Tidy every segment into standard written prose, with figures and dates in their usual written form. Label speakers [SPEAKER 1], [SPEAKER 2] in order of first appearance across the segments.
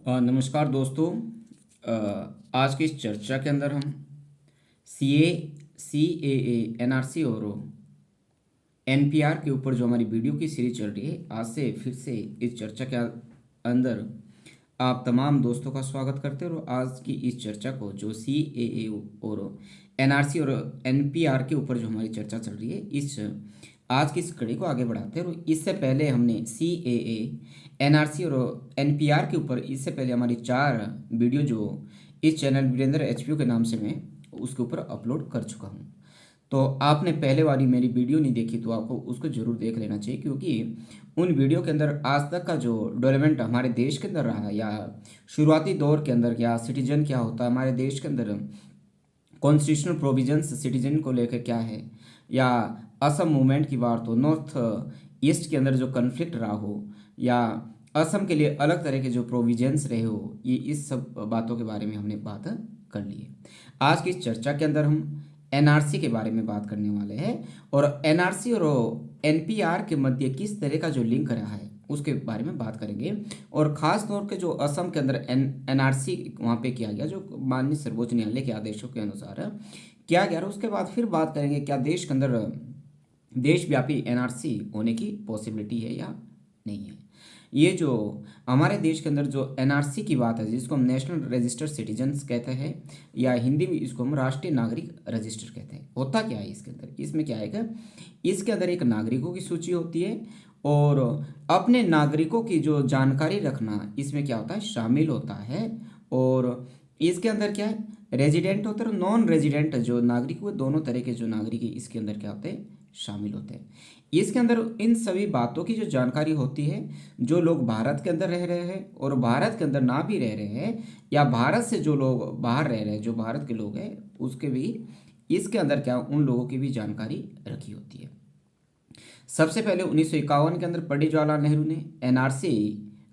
[SPEAKER 1] नमस्कार दोस्तों। आज की इस चर्चा के अंदर हम CAA, NRC और NPR के ऊपर जो हमारी वीडियो की सीरीज चल रही है, आज से फिर से इस चर्चा के अंदर आप तमाम दोस्तों का स्वागत करते हैं। और आज की इस चर्चा को जो CAA और NRC और NPR के ऊपर जो हमारी चर्चा चल रही है, इस आज की इस कड़ी को आगे बढ़ाते हैं। और इससे पहले हमने CAA, NRC और NPR के ऊपर इससे पहले हमारी 4 वीडियो जो इस चैनल वीरेंद्र HPO के नाम से मैं उसके ऊपर अपलोड कर चुका हूँ। तो आपने पहले वाली मेरी वीडियो नहीं देखी तो आपको उसको ज़रूर देख लेना चाहिए, क्योंकि उन वीडियो के अंदर आज तक का जो डेवलपमेंट हमारे देश के अंदर रहा, या शुरुआती दौर के अंदर क्या सिटीजन क्या होता है हमारे देश के अंदर, कॉन्स्टिट्यूशनल प्रोविजंस सिटीजन को लेकर क्या है, या असम मूवमेंट की बात हो, नॉर्थ ईस्ट के अंदर जो कन्फ्लिक्ट रहा हो, या असम के लिए अलग तरह के जो प्रोविजंस रहे हो, ये इस सब बातों के बारे में हमने बात कर ली है। आज की इस चर्चा के अंदर हम NRC के बारे में बात करने वाले हैं, और NRC और NPR के मध्य किस तरह का जो लिंक रहा है उसके बारे में बात करेंगे। और ख़ास तौर के जो असम के अंदर NRC वहाँ पे किया गया, जो माननीय सर्वोच्च न्यायालय के आदेशों के अनुसार किया गया, और उसके बाद फिर बात करेंगे क्या देश के अंदर देशव्यापी NRC होने की पॉसिबिलिटी है या नहीं है। ये जो हमारे देश के अंदर जो NRC की बात है, जिसको हम नेशनल रजिस्टर्ड सिटीजन्स कहते हैं, या हिंदी में इसको हम राष्ट्रीय नागरिक रजिस्टर कहते हैं। होता क्या है इसके अंदर, इसमें क्या है, इसके अंदर एक नागरिकों की सूची होती है, और अपने नागरिकों की जो जानकारी रखना इसमें क्या होता है, शामिल होता है। और इसके अंदर क्या है, रेजिडेंट होते हैं, नॉन रेजिडेंट जो नागरिक हुए, दोनों तरह के जो नागरिक इसके अंदर क्या होते हैं, शामिल होते हैं। इसके अंदर इन सभी बातों की जो जानकारी होती है, जो लोग भारत के अंदर रह रहे हैं और भारत के अंदर ना भी रह रहे हैं, या भारत से जो लोग बाहर रह रहे हैं, जो भारत के लोग हैं, उसके भी इसके अंदर क्या उन लोगों की भी जानकारी रखी होती है। सबसे पहले 1951 के अंदर पंडित जवाहरलाल नेहरू ने NRC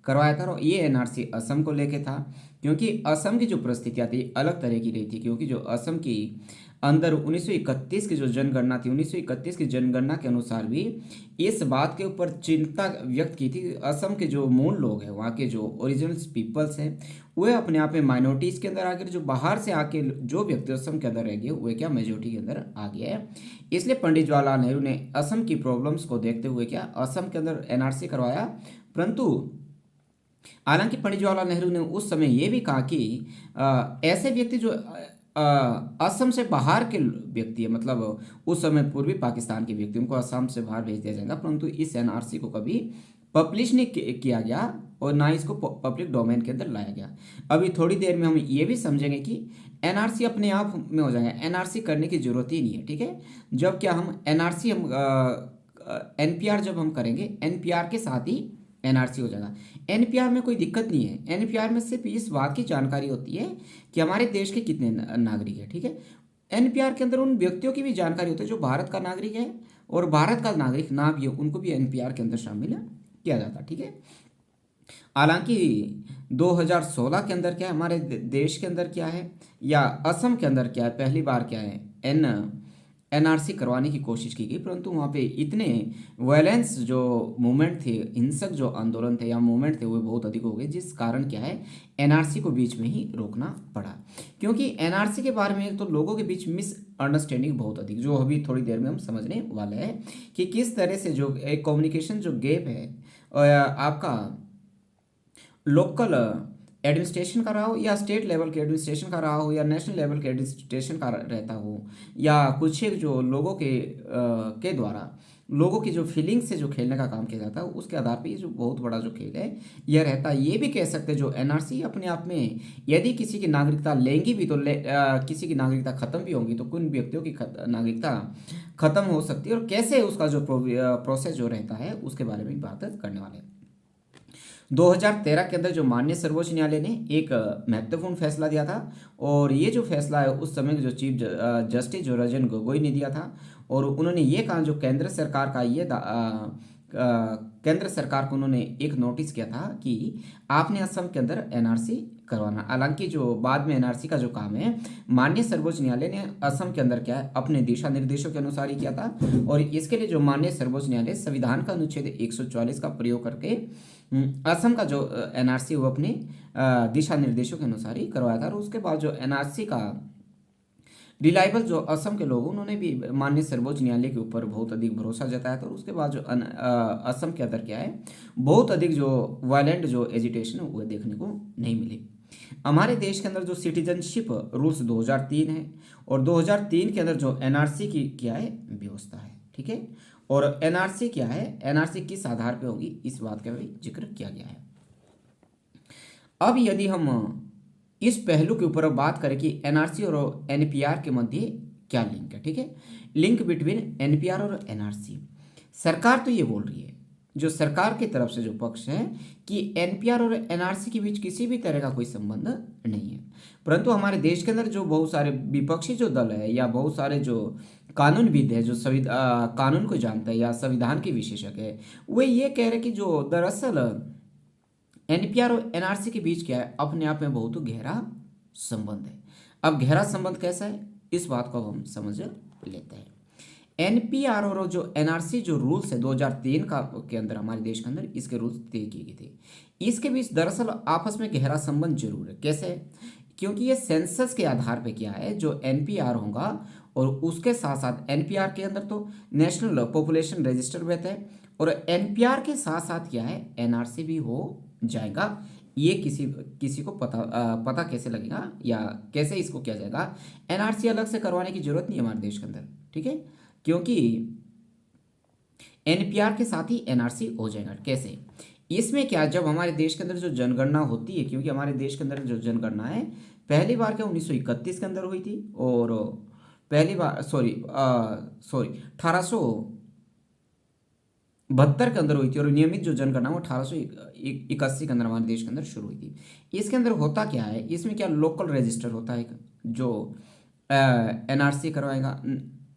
[SPEAKER 1] करवाया था, और ये NRC असम को लेके था, क्योंकि असम की जो परिस्थितियाँ थी अलग तरह की रही थी। क्योंकि जो असम की अंदर 1931 की जो जनगणना थी, 1931 की जनगणना के अनुसार भी इस बात के ऊपर चिंता व्यक्त की थी, असम के जो मूल लोग हैं, वहाँ के जो ओरिजिनल पीपल्स हैं, वे अपने आप में माइनॉरिटीज़ के अंदर आ गए। जो बाहर से आके जो व्यक्ति असम के अंदर रह गए, वे क्या मेजोरिटी के अंदर आ गया है। इसलिए पंडित जवाहरलाल नेहरू ने असम की प्रॉब्लम्स को देखते हुए क्या असम के अंदर NRC करवाया। परंतु हालांकि पंडित जवाहरलाल नेहरू ने उस समय ये भी कहा कि ऐसे व्यक्ति जो असम से बाहर के व्यक्ति है, मतलब उस समय पूर्वी पाकिस्तान के व्यक्ति, उनको असम से बाहर भेज दिया जाएगा। परंतु इस NRC को कभी पब्लिश नहीं किया गया, और ना इसको पब्लिक डोमेन के अंदर लाया गया। अभी थोड़ी देर में हम ये भी समझेंगे कि NRC अपने आप में हो जाएगा, NRC करने की जरूरत ही नहीं है। ठीक है, जब क्या हम NRC हम NPR जब हम करेंगे, NPR के साथ ही NRC हो जाएगा। NPR में कोई दिक्कत नहीं है। NPR में सिर्फ इस बात की जानकारी होती है कि हमारे देश के कितने नागरिक हैं। ठीक है, NPR के अंदर उन व्यक्तियों की भी जानकारी होती है जो भारत का नागरिक है, और भारत का नागरिक ना भी हो उनको भी NPR के अंदर शामिल किया जाता है। ठीक है, हालांकि 2016 के अंदर क्या है, हमारे देश के अंदर क्या है, या असम के अंदर क्या है, पहली बार क्या है NRC करवाने की कोशिश की गई। परंतु वहाँ पे इतने वायलेंस जो मूवमेंट थे, हिंसक जो आंदोलन थे या मूवमेंट थे, वो बहुत अधिक हो गए, जिस कारण क्या है NRC को बीच में ही रोकना पड़ा। क्योंकि NRC के बारे में तो लोगों के बीच मिसअंडरस्टैंडिंग बहुत अधिक, जो अभी थोड़ी देर में हम समझने वाले हैं कि किस तरह से जो एक कम्युनिकेशन जो गैप है, आपका लोकल एडमिनिस्ट्रेशन का रहा हो, या स्टेट लेवल के एडमिनिस्ट्रेशन का रहा हो, या नेशनल लेवल के एडमिनिस्ट्रेशन का रहता हो, या कुछ एक जो लोगों के द्वारा लोगों की जो फीलिंग से जो खेलने का काम किया जाता है, उसके आधार पे ये जो बहुत बड़ा जो खेल है यह रहता है। ये भी कह सकते हैं जो NRC अपने आप में यदि किसी की नागरिकता लेंगी भी तो किसी की नागरिकता खत्म भी होंगी, तो किन व्यक्तियों की नागरिकता खत्म हो सकती है, और कैसे उसका जो प्रोसेस जो रहता है उसके बारे में बात करने वाले हैं। 2013 के अंदर जो माननीय सर्वोच्च न्यायालय ने एक महत्वपूर्ण फैसला दिया था, और ये जो फैसला है उस समय के जो चीफ जस्टिस जो रंजन गोगोई ने दिया था, और उन्होंने ये कहा जो केंद्र सरकार का केंद्र सरकार को उन्होंने एक नोटिस किया था कि आपने असम के अंदर NRC करवाना। हालांकि जो बाद में NRC का जो काम है माननीय सर्वोच्च न्यायालय ने असम के अंदर क्या है अपने दिशा निर्देशों के अनुसार ही किया था, और इसके लिए जो माननीय सर्वोच्च न्यायालय संविधान का अनुच्छेद 144 का प्रयोग करके असम का जो एनआरसी वो अपने दिशा निर्देशों के अनुसार ही करवाया था। और उसके बाद जो एनआरसी का रिलायबल जो असम के लोग उन्होंने भी माननीय सर्वोच्च न्यायालय के ऊपर बहुत अधिक भरोसा जताया था। और उसके बाद जो असम के अंदर क्या है, बहुत अधिक जो वायलेंट जो एजिटेशन है वो देखने को नहीं मिली। हमारे देश के अंदर जो सिटीजनशिप रूल्स 2003 है, और 2003 के अंदर जो एनआरसी की क्या है व्यवस्था है, ठीक है। और एनआरसी क्या है, एनआरसी किस आधार पे होगी, इस बात का भी जिक्र किया गया है। अब यदि हम इस पहलू के ऊपर बात करें कि एनआरसी और एनपीआर के मध्य क्या लिंक है, ठीक है। लिंक बिटवीन एनपीआर और एनआरसी, सरकार तो ये बोल रही है, जो सरकार की तरफ से जो पक्ष है कि एनपीआर और एनआरसी के बीच किसी भी तरह का कोई संबंध नहीं है। परंतु हमारे देश के अंदर जो बहुत सारे विपक्षी जो दल है या बहुत सारे जो कानूनविद है, जो कानून को जानते हैं या संविधान के विशेषज्ञ है, वे ये कह रहे हैं कि जो दरअसल एनपीआर और एनआरसी के बीच क्या है, अपने आप में बहुत गहरा संबंध है। अब गहरा संबंध कैसा है, इस बात को हम समझ लेते हैं। एनपीआर और जो एनआरसी जो रूल्स है 2003 का के अंदर हमारे देश के अंदर इसके रूल्स तय किए गए थे, इसके बीच दरअसल आपस में गहरा संबंध जरूर है। कैसे? क्योंकि ये सेंसस के आधार पे क्या है, जो एनपीआर होगा और उसके साथ साथ एनपीआर के अंदर तो नेशनल पॉपुलेशन रजिस्टर रहता है, और एनपीआर के साथ साथ क्या है, एनआरसी भी हो जाएगा। ये किसी किसी को पता कैसे लगेगा या कैसे इसको किया जाएगा, एनआरसी अलग से करवाने की जरूरत नहीं है हमारे देश के अंदर, ठीक है। क्योंकि एनपीआर के साथ ही एनआरसी हो जाएगा। कैसे? इसमें क्या, जब हमारे देश के अंदर जो जनगणना होती है, क्योंकि हमारे देश के अंदर जो जनगणना है पहली बार क्या 1931 के अंदर हुई थी, और पहली बार सॉरी 1872 के अंदर हुई थी, और नियमित जो जनगणना वो 1881 के अंदर हमारे देश के अंदर शुरू हुई थी। इसके अंदर होता क्या है, इसमें क्या लोकल रजिस्टर होता है जो एनआरसी करवाएगा,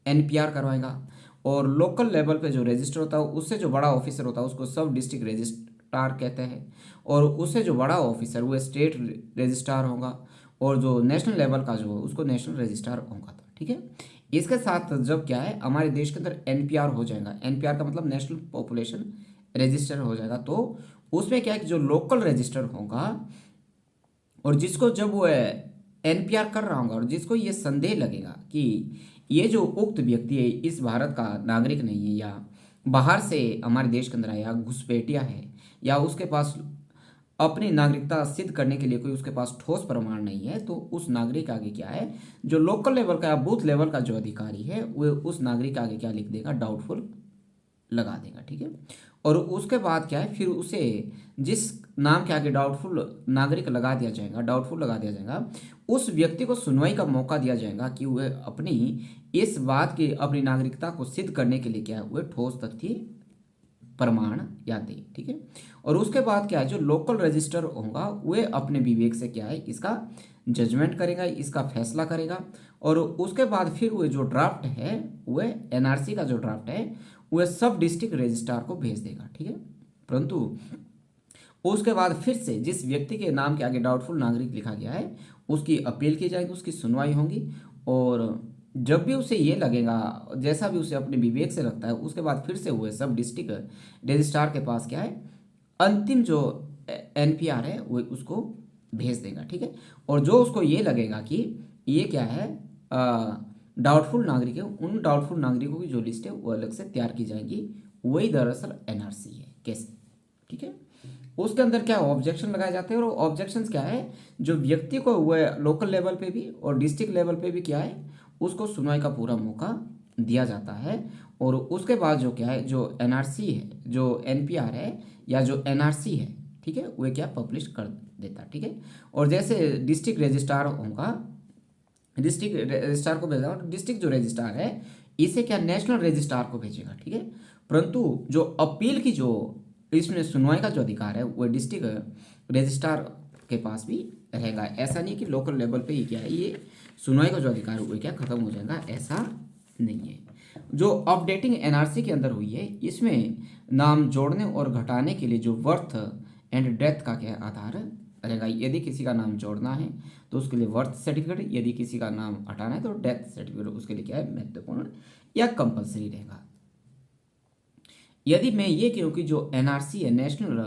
[SPEAKER 1] एनपीआर करवाएगा, और लोकल लेवल पे जो रजिस्टर होता है उससे जो बड़ा ऑफिसर होता है उसको सब डिस्ट्रिक्ट रजिस्ट्रार कहते हैं, और उससे जो बड़ा ऑफिसर वो स्टेट रजिस्ट्रार होगा, और जो नेशनल लेवल का जो है उसको नेशनल रजिस्ट्रार होगा, ठीक है। इसके साथ जब क्या है हमारे देश के अंदर एनपीआर हो जाएगा, एनपीआर का मतलब नेशनल पॉपुलेशन रजिस्टर हो जाएगा, तो उसमें क्या है कि जो लोकल रजिस्टर होगा, और जिसको जब वो एनपीआर कर रहा होगा और जिसको ये संदेह लगेगा कि ये जो उक्त व्यक्ति है इस भारत का नागरिक नहीं है, या बाहर से हमारे देश के अंदर आया घुसपैठिया है, या उसके पास अपनी नागरिकता सिद्ध करने के लिए कोई उसके पास ठोस प्रमाण नहीं है, तो उस नागरिक आगे क्या है, जो लोकल लेवल का या बूथ लेवल का जो अधिकारी है वो उस नागरिक आगे क्या लिख देगा, डाउटफुल लगा देगा, ठीक है। और उसके बाद क्या है, फिर उसे जिस नाम के आगे डाउटफुल नागरिक लगा दिया जाएगा, डाउटफुल लगा दिया जाएगा, उस व्यक्ति को सुनवाई का मौका दिया जाएगा कि वह अपनी इस बात की अपनी नागरिकता को सिद्ध करने के लिए क्या है, वह ठोस तथ्य प्रमाण या दे, ठीक है। और उसके बाद क्या है, जो लोकल रजिस्टर होगा वह अपने विवेक से क्या है इसका जजमेंट करेगा, इसका फैसला करेगा, और उसके बाद फिर वह जो ड्राफ्ट है वह एनआरसी का जो ड्राफ्ट है वह सब डिस्ट्रिक्ट रजिस्ट्रार को भेज देगा, ठीक है। परंतु उसके बाद फिर से जिस व्यक्ति के नाम के आगे डाउटफुल नागरिक लिखा गया है उसकी अपील की जाएगी, उसकी सुनवाई होगी, और जब भी उसे ये लगेगा, जैसा भी उसे अपने विवेक से लगता है, उसके बाद फिर से हुए सब डिस्ट्रिक्ट रजिस्ट्रार के पास क्या है, अंतिम जो एनपीआर है वो उसको भेज देगा, ठीक है। और जो उसको ये लगेगा कि ये क्या है डाउटफुल नागरिक है, उन डाउटफुल नागरिकों की जो लिस्ट है वो अलग से तैयार की जाएगी, वही दरअसल एनआरसी है। कैसे? ठीक है। उसके अंदर क्या ऑब्जेक्शन लगाए जाते हैं, और ऑब्जेक्शंस क्या है, जो व्यक्ति को वह लोकल लेवल पे भी और डिस्ट्रिक्ट लेवल पे भी क्या है उसको सुनवाई का पूरा मौका दिया जाता है। और उसके बाद जो क्या है, जो एनआरसी है, जो एनपीआर है या जो एनआरसी है, ठीक है, वह क्या पब्लिश कर देता है, ठीक है। और जैसे डिस्ट्रिक्ट रजिस्ट्रार होगा, डिस्ट्रिक्ट रजिस्ट्रार को भेजा, और डिस्ट्रिक्ट जो रजिस्ट्रार है इसे क्या नेशनल रजिस्ट्रार को भेजेगा, ठीक है। परंतु जो अपील की जो इसमें सुनवाई का जो अधिकार है वो डिस्ट्रिक्ट रजिस्ट्रार के पास भी रहेगा। ऐसा नहीं कि लोकल लेवल पे ही क्या है ये सुनवाई का जो अधिकार है वो क्या खत्म हो जाएगा, ऐसा नहीं है। जो अपडेटिंग एनआरसी के अंदर हुई है इसमें नाम जोड़ने और घटाने के लिए जो बर्थ एंड डेथ का क्या आधार रहेगा। यदि किसी का नाम जोड़ना है तो उसके लिए बर्थ सर्टिफिकेट, यदि किसी का नाम हटाना है तो डेथ सर्टिफिकेट उसके लिए क्या है महत्वपूर्ण या कंपलसरी रहेगा। यदि मैं ये कहूँ कि जो एनआरसी है नेशनल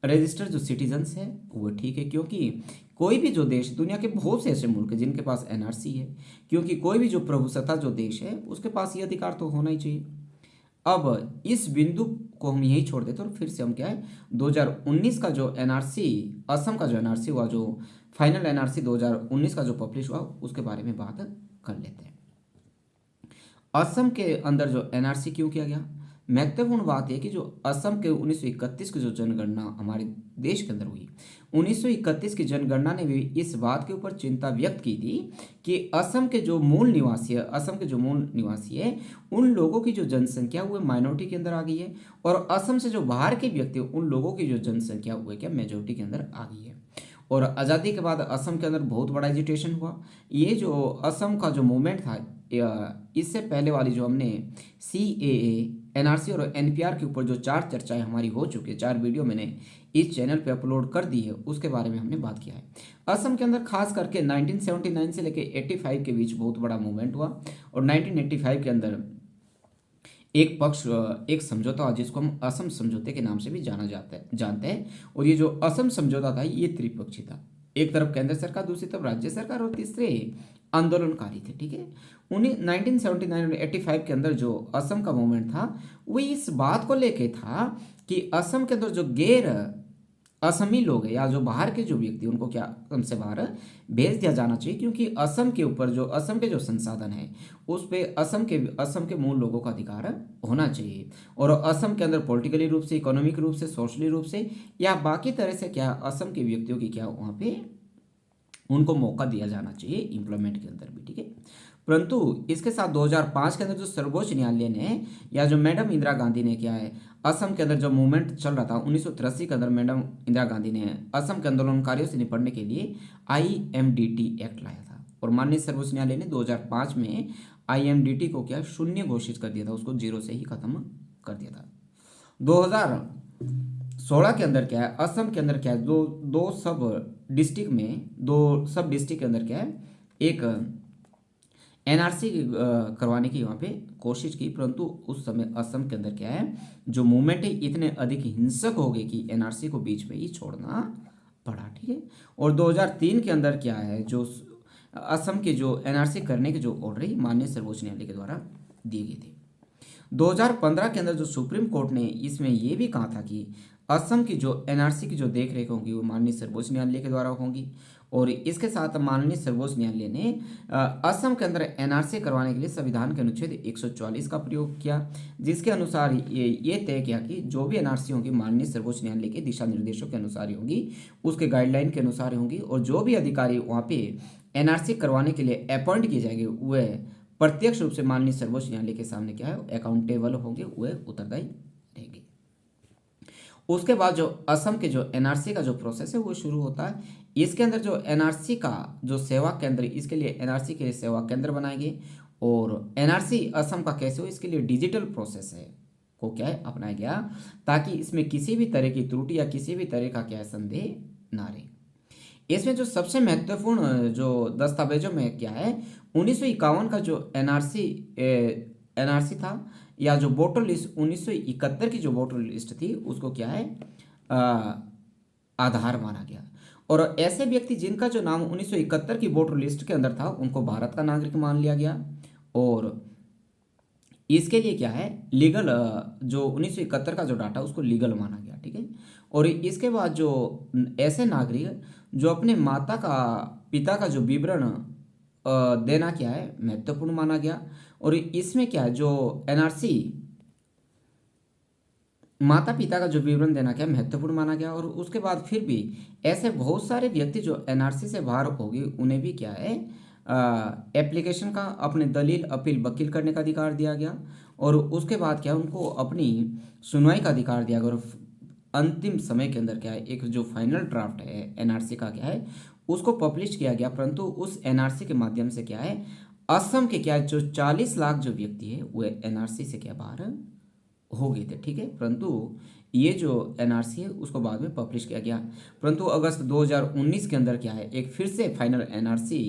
[SPEAKER 1] रजिस्टर जो सिटीजन्स है वो ठीक है, क्योंकि कोई भी जो देश, दुनिया के बहुत से ऐसे मुल्क हैं जिनके पास एनआरसी है, क्योंकि कोई भी जो प्रभुसत्ता जो देश है उसके पास ये अधिकार तो होना ही चाहिए। अब इस बिंदु को हम यही छोड़ देते और फिर से हम क्या है 2019 का जो एनआरसी, असम का जो एनआरसी हुआ, जो फाइनल एनआरसी 2019 का जो पब्लिश हुआ, उसके बारे में बात कर लेते हैं। असम के अंदर जो एनआरसी क्यों किया गया, महत्वपूर्ण बात यह कि जो असम के 1931 की जो जनगणना हमारे देश के अंदर हुई, 1931 की जनगणना ने भी इस बात के ऊपर चिंता व्यक्त की थी कि असम के जो मूल निवासी है, असम के जो मूल निवासी है, उन लोगों की जो जनसंख्या वो माइनॉरिटी के अंदर आ गई है, और असम से जो बाहर के व्यक्ति उन लोगों की जो जनसंख्या वो क्या मेजोरिटी के अंदर आ गई है। और आज़ादी के बाद असम के अंदर बहुत बड़ा एजिटेशन हुआ। ये जो असम का जो मूवमेंट था, इससे पहले वाली जो हमने CAA, NRC और NPR के ऊपर जो 4 चर्चाएं हमारी हो चुकी है, 4 वीडियो मैंने इस चैनल पे अपलोड कर दी है, उसके बारे में हमने बात किया है। असम के अंदर खास करके 1979 से लेकर 85 के बीच बहुत बड़ा मूवमेंट हुआ, और 1985 के अंदर एक पक्ष, एक समझौता हुआ जिसको हम असम समझौते के नाम से भी जानते हैं। और ये जो असम समझौता था ये त्रिपक्षीय था, एक तरफ केंद्र सरकार, दूसरी तरफ राज्य सरकार, और तीसरे आंदोलनकारी थे। ठीक है, 1979 और 85 के अंदर जो असम का मूवमेंट था वो इस बात को लेके था कि असम के अंदर जो गैर असमी लोग हैं या जो बाहर के जो व्यक्ति, उनको क्या असम से बाहर भेज दिया जाना चाहिए, क्योंकि असम के ऊपर जो असम के जो संसाधन है उस पे असम के मूल लोगों का अधिकार होना चाहिए। और असम के अंदर पॉलिटिकली रूप से, इकोनॉमिक रूप से, सोशली रूप से या बाकी तरह से क्या असम के व्यक्तियों की क्या वहाँ पे उनको मौका दिया जाना चाहिए एम्प्लॉयमेंट के अंदर भी। ठीक है, परंतु इसके साथ 2005 के अंदर जो सर्वोच्च न्यायालय ने या जो मैडम इंदिरा गांधी ने क्या है, असम के अंदर जो मूवमेंट चल रहा था 1983 के अंदर, मैडम इंदिरा गांधी ने असम के आंदोलनकारियों से निपटने के लिए IMDT एक्ट लाया था, और माननीय सर्वोच्च न्यायालय ने 2005 में IMDT को क्या शून्य घोषित कर दिया था, उसको जीरो से ही खत्म कर दिया था। 2016 के अंदर क्या है, असम के अंदर क्या है, दो सब डिस्ट्रिक्ट में, 2 सब डिस्ट्रिक्ट के अंदर क्या है, एक NRC करवाने की वहाँ पे कोशिश की, परंतु उस समय असम के अंदर क्या है, जो मूवमेंट है इतने अधिक हिंसक हो गए कि NRC को बीच में ही छोड़ना पड़ा। ठीक है, और 2003 के अंदर क्या है, जो असम के जो NRC करने के जो ऑर्डर है माननीय सर्वोच्च न्यायालय के द्वारा दिए गए थे। 2015 के अंदर जो सुप्रीम कोर्ट ने इसमें यह भी कहा था कि असम की जो NRC की जो देख रेख होगी वो माननीय सर्वोच्च न्यायालय के द्वारा होंगी, और इसके साथ माननीय सर्वोच्च न्यायालय ने असम के अंदर NRC करवाने के लिए संविधान के अनुच्छेद 144 का प्रयोग किया, जिसके अनुसार ये तय किया कि जो भी NRC होंगी माननीय सर्वोच्च न्यायालय के दिशा निर्देशों के अनुसार ही होंगी, उसके गाइडलाइन के अनुसार होंगी, और जो भी अधिकारी वहाँ पे NRC करवाने के लिए अपॉइंट किए जाएंगे वह प्रत्यक्ष रूप से माननीय सर्वोच्च न्यायालय के सामने क्या है, अकाउंटेबल होंगे, वह उत्तरदायी रहेंगे। उसके बाद जो असम के जो NRC का जो प्रोसेस है वो शुरू होता है। इसके अंदर जो NRC का जो सेवा केंद्र, इसके लिए NRC के लिए सेवा केंद्र बनाएंगे, और NRC असम का कैसे हो इसके लिए डिजिटल प्रोसेस है को क्या है अपनाया गया, ताकि इसमें किसी भी तरह की त्रुटि या किसी भी तरह का क्या है संदेह ना रहे। इसमें जो सबसे महत्वपूर्ण जो दस्तावेजों में क्या है, 1951 का जो NRC था, या जो वोटर लिस्ट 1971 की जो वोटर लिस्ट थी उसको क्या है आधार माना गया, और ऐसे व्यक्ति जिनका जो नाम 1971 की वोटर लिस्ट के अंदर था उनको भारत का नागरिक मान लिया गया, और इसके लिए क्या है लीगल, जो 1971 का जो डाटा उसको लीगल माना गया। ठीक है, और इसके बाद जो ऐसे नागरिक जो अपने माता का पिता का जो विवरण देना क्या है महत्वपूर्ण माना गया, और इसमें क्या है जो NRC माता पिता का जो विवरण देना क्या महत्वपूर्ण माना गया, और उसके बाद फिर भी ऐसे बहुत सारे व्यक्ति जो NRC से बाहर होगी उन्हें भी क्या है एप्लीकेशन का अपने दलील अपील वकील करने का अधिकार दिया गया, और उसके बाद क्या उनको अपनी सुनवाई का अधिकार दिया गया, और अंतिम समय के अंदर क्या है एक जो फाइनल ड्राफ्ट है NRC का क्या है उसको पब्लिश किया गया, परंतु उस NRC के माध्यम से क्या है असम के क्या जो 40 लाख जो व्यक्ति है वो NRC से क्या बाहर हो गए थे। ठीक है, परंतु ये जो NRC है उसको बाद में पब्लिश किया गया, परंतु अगस्त 2019 के अंदर क्या है एक फिर से फाइनल NRC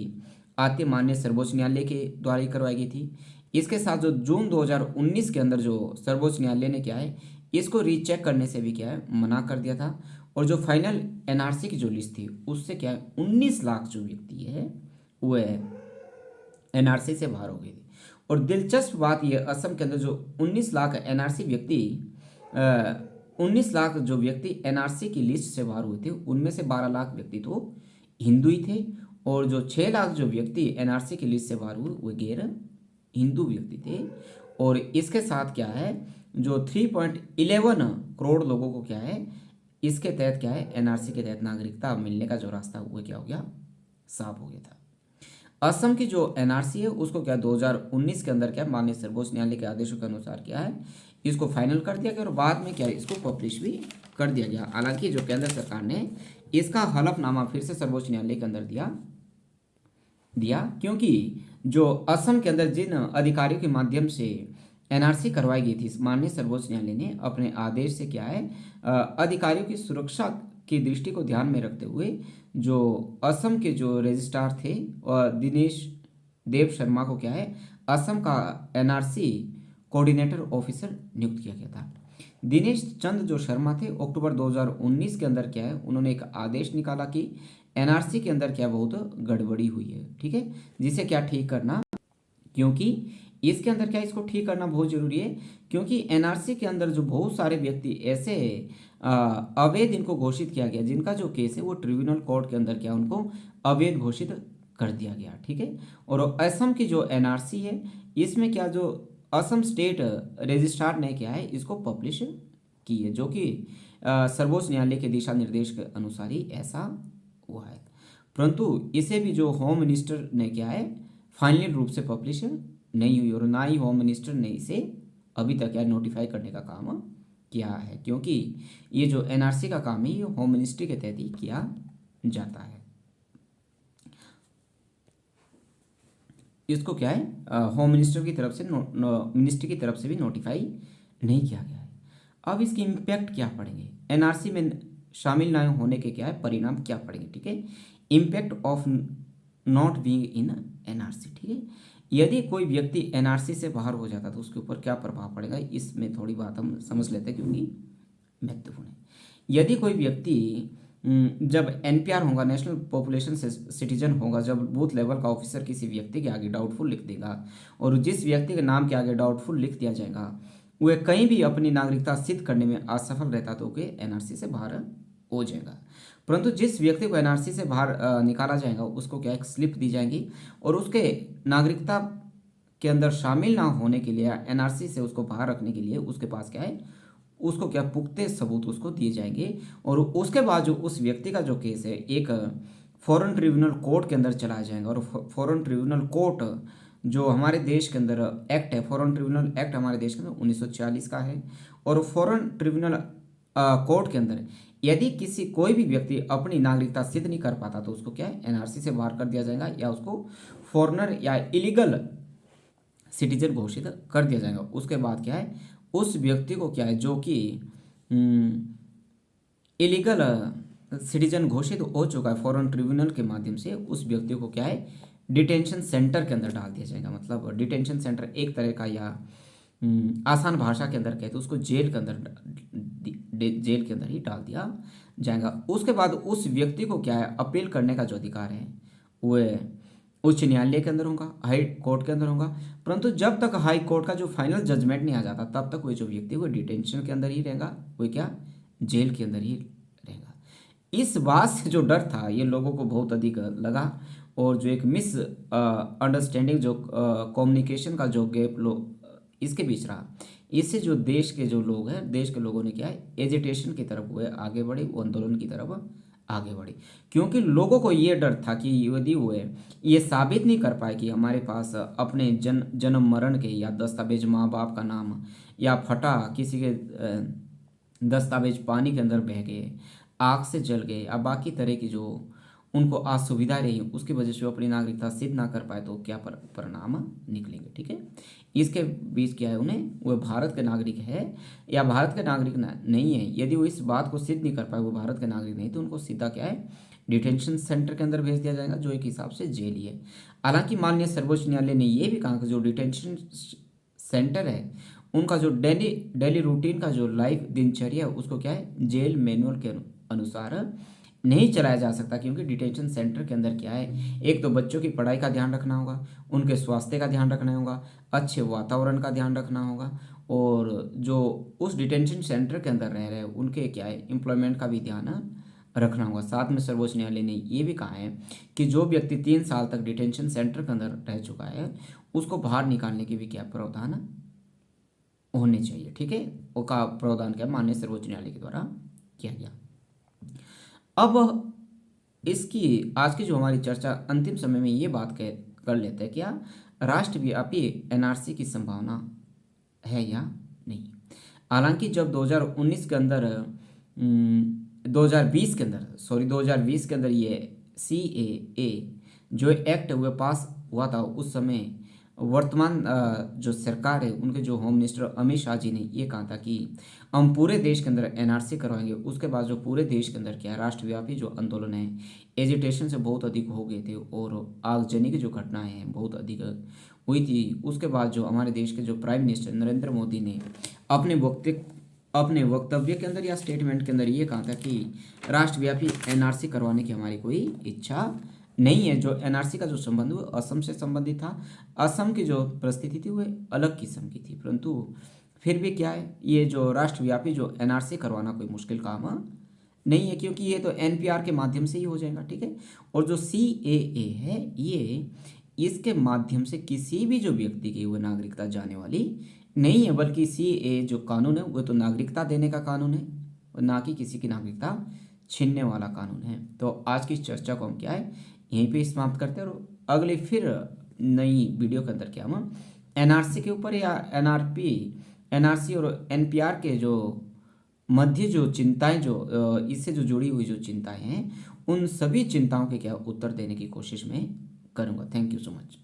[SPEAKER 1] आते माननीय सर्वोच्च न्यायालय के द्वारा ही करवाई गई थी। इसके साथ जो जून 2019 के अंदर जो सर्वोच्च न्यायालय ने क्या है इसको रीचेक करने से भी क्या है मना कर दिया था, और जो फाइनल एनआरसी की जो लिस्ट थी उससे क्या है 19 लाख जो व्यक्ति है वो एनआरसी से बाहर हो गई थी। और दिलचस्प बात यह असम के अंदर जो 19 लाख एनआरसी व्यक्ति 19 लाख जो व्यक्ति एनआरसी की लिस्ट से बाहर हुए थे उनमें से 12 लाख व्यक्ति तो हिंदू ही थे, और जो 6 लाख जो व्यक्ति एनआरसी की लिस्ट से बाहर हुए वो गैर हिंदू व्यक्ति थे। और इसके साथ क्या है जो 3.11 करोड़ लोगों को क्या है इसके तहत क्या है एनआरसी के तहत नागरिकता मिलने का जो रास्ता वो क्या हो गया साफ हो गया था। असम की जो एनआरसी है उसको क्या 2019 के अंदर क्या माननीय सर्वोच्च न्यायालय के आदेशों के अनुसार क्या है इसको फाइनल कर दिया गया और बाद में क्या है इसको पब्लिश भी कर दिया गया। हालांकि जो केंद्र सरकार ने इसका हलफनामा फिर से सर्वोच्च न्यायालय के अंदर दिया क्योंकि जो असम के अंदर जिन अधिकारियों के माध्यम से एनआरसी करवाई गई थी माननीय सर्वोच्च न्यायालय ने अपने आदेश से क्या है अधिकारियों की सुरक्षा की दृष्टि को ध्यान में रखते हुए जो असम के जो रजिस्ट्रार थे दिनेश देव शर्मा को क्या है असम का एनआरसी कोऑर्डिनेटर ऑफिसर नियुक्त किया गया था। दिनेश चंद जो शर्मा थे अक्टूबर 2019 के अंदर क्या है उन्होंने एक आदेश निकाला कि एनआरसी के अंदर क्या बहुत गड़बड़ी हुई है, ठीक है, जिसे क्या ठीक करना, क्योंकि इसके अंदर क्या इसको ठीक करना बहुत जरूरी है क्योंकि एनआरसी के अंदर जो बहुत सारे व्यक्ति ऐसे अवैध इनको घोषित किया गया जिनका जो केस है वो ट्रिब्यूनल कोर्ट के अंदर क्या उनको अवैध घोषित कर दिया गया, ठीक है। और असम की जो एनआरसी है इसमें क्या जो असम स्टेट रजिस्ट्रार ने क्या है इसको पब्लिश की है जो कि सर्वोच्च न्यायालय के दिशा निर्देश के अनुसार ही ऐसा हुआ है, परंतु इसे भी जो होम मिनिस्टर ने क्या है फाइनल रूप से पब्लिश नहीं हुई और ना ही होम मिनिस्टर ने इसे अभी तक क्या नोटिफाई करने का काम किया है क्योंकि ये जो एनआरसी का काम है ये होम मिनिस्ट्री के तहत ही किया जाता है। इसको क्या है होम मिनिस्टर की तरफ से मिनिस्ट्री की तरफ से भी नोटिफाई नहीं किया गया है। अब इसके इम्पैक्ट क्या पड़ेंगे एनआरसी में शामिल ना होने के क्या है परिणाम क्या पड़ेंगे, ठीक है। Impact of not being in NRC, ठीक है। यदि कोई व्यक्ति एनआरसी से बाहर हो जाता तो उसके ऊपर क्या प्रभाव पड़ेगा इसमें थोड़ी बात हम समझ लेते हैं क्योंकि महत्वपूर्ण है। यदि कोई व्यक्ति जब एनपीआर होगा नेशनल पॉपुलेशन सिटीजन होगा जब बूथ लेवल का ऑफिसर किसी व्यक्ति के आगे डाउटफुल लिख देगा और जिस व्यक्ति के नाम के आगे डाउटफुल लिख दिया जाएगा वह कहीं भी अपनी नागरिकता सिद्ध करने में असफल रहता तो वह एनआरसी से बाहर हो जाएगा, परंतु जिस व्यक्ति को एनआरसी से बाहर निकाला जाएगा उसको क्या एक स्लिप दी जाएगी और उसके नागरिकता के अंदर शामिल ना होने के लिए एनआरसी से उसको बाहर रखने के लिए उसके पास क्या है उसको क्या पुख्ते सबूत उसको दिए जाएंगे और उसके बाद जो उस व्यक्ति का जो केस है एक फॉरेन ट्रिब्यूनल कोर्ट के अंदर चलाया जाएगा और फॉरेन ट्रिब्यूनल कोर्ट जो हमारे देश के अंदर एक्ट है फॉरेन ट्रिब्यूनल एक्ट हमारे देश के अंदर 1940 का है और फॉरेन ट्रिब्यूनल कोर्ट के अंदर यदि कोई भी व्यक्ति अपनी नागरिकता सिद्ध नहीं कर पाता तो उसको क्या है एनआरसी से बाहर कर दिया जाएगा या उसको फॉरेनर या इलीगल सिटीजन घोषित कर दिया जाएगा। उसके बाद क्या है उस व्यक्ति को क्या है जो कि इलीगल सिटीजन घोषित हो चुका है फॉरेन ट्रिब्यूनल के माध्यम से उस व्यक्ति को क्या है डिटेंशन सेंटर के अंदर डाल दिया जाएगा। मतलब डिटेंशन सेंटर एक तरह का या आसान भाषा के अंदर कहते हैं उसको जेल के अंदर ही डाल दिया जाएगा। उसके बाद उस व्यक्ति को क्या है अपील करने का जो अधिकार है वह उच्च न्यायालय के अंदर होगा हाई कोर्ट के अंदर होगा, परंतु जब तक हाई कोर्ट का जो फाइनल जजमेंट नहीं आ जाता तब तक वह जो व्यक्ति वो डिटेंशन के अंदर ही रहेगा, वह क्या जेल के अंदर ही रहेगा। इस बात से जो डर था ये लोगों को बहुत अधिक लगा और जो एक मिस अंडरस्टैंडिंग जो कम्युनिकेशन का जो गैप इसके बीच रहा इससे जो देश के जो लोग हैं देश के लोगों ने क्या है एजिटेशन की तरफ हुए आगे बढ़े वो आंदोलन की तरफ आगे बढ़े क्योंकि लोगों को ये डर था कि यदि वो ये साबित नहीं कर पाए कि हमारे पास अपने जन्म मरण के या दस्तावेज माँ बाप का नाम या फटा किसी के दस्तावेज पानी के अंदर बह गए आग से जल गए या बाकी तरह की जो उनको असुविधा रही उसकी वजह से वो अपनी नागरिकता सिद्ध ना कर पाए तो क्या परिणाम निकलेंगे, ठीक है। इसके बीच क्या है उन्हें वो भारत के नागरिक है या भारत के नागरिक नहीं है, यदि वो इस बात को सिद्ध नहीं कर पाए वो भारत के नागरिक नहीं तो उनको सीधा क्या है डिटेंशन सेंटर के अंदर भेज दिया जाएगा जो एक हिसाब से जेल ही है। हालांकि माननीय सर्वोच्च न्यायालय ने यह भी कहा कि जो डिटेंशन सेंटर है उनका जो डेली रूटीन का जो लाइफ दिनचर्या है उसको क्या है जेल मैनुअल के अनुसार नहीं चलाया जा सकता, क्योंकि डिटेंशन सेंटर के अंदर क्या है, एक तो बच्चों की पढ़ाई का ध्यान रखना होगा, उनके स्वास्थ्य का ध्यान रखना होगा, अच्छे वातावरण का ध्यान रखना होगा, और जो उस डिटेंशन सेंटर के अंदर रह रहे हैं उनके क्या है एम्प्लॉयमेंट का भी ध्यान रखना होगा। साथ में सर्वोच्च न्यायालय ने ये भी कहा है कि जो व्यक्ति 3 साल तक डिटेंशन सेंटर के अंदर रह चुका है उसको बाहर निकालने की भी क्या प्रावधान होने चाहिए। ठीक है, वो का प्रावधान क्या माननीय सर्वोच्च न्यायालय के द्वारा किया गया। अब इसकी आज की जो हमारी चर्चा अंतिम समय में ये बात कर लेते हैं, क्या राष्ट्रव्यापी एनआरसी की संभावना है या नहीं। हालांकि जब 2019 के अंदर 2020 के अंदर 2020 के अंदर ये CAA जो एक्ट हुए पास हुआ था, उस समय वर्तमान जो सरकार है उनके जो होम मिनिस्टर अमित शाह जी ने ये कहा था कि हम पूरे देश के अंदर एनआरसी करवाएंगे। उसके बाद जो पूरे देश के अंदर क्या है राष्ट्रव्यापी जो आंदोलन है एजिटेशन से बहुत अधिक हो गए थे और आगजनी की जो घटनाएं हैं बहुत अधिक हुई थी। उसके बाद जो हमारे देश के जो प्राइम मिनिस्टर नरेंद्र मोदी ने अपने वक्तव्य के अंदर या स्टेटमेंट के अंदर ये कहा था कि राष्ट्रव्यापी एनआरसी करवाने की हमारी कोई इच्छा नहीं है। जो एनआरसी का जो संबंध वो असम से संबंधित था, असम की जो परिस्थिति थी वो अलग किस्म की थी, परंतु फिर भी क्या है ये जो राष्ट्रव्यापी जो एनआरसी करवाना कोई मुश्किल काम नहीं है, क्योंकि ये तो एनपीआर के माध्यम से ही हो जाएगा। ठीक है, और जो CAA है ये इसके माध्यम से किसी भी जो व्यक्ति की वो नागरिकता जाने वाली नहीं है, बल्कि CAA जो कानून है वो तो नागरिकता देने का कानून है और ना कि किसी की नागरिकता छीनने वाला कानून है। तो आज की इस चर्चा को हम क्या है यहीं पे समाप्त करते हैं, और अगले फिर नई वीडियो के अंदर क्या हम एनआरसी के ऊपर या एनआरसी और एनपीआर के जो मध्य जो चिंताएं जो इससे जो जुड़ी हुई जो चिंताएं हैं उन सभी चिंताओं के क्या उत्तर देने की कोशिश में करूंगा। Thank you so much.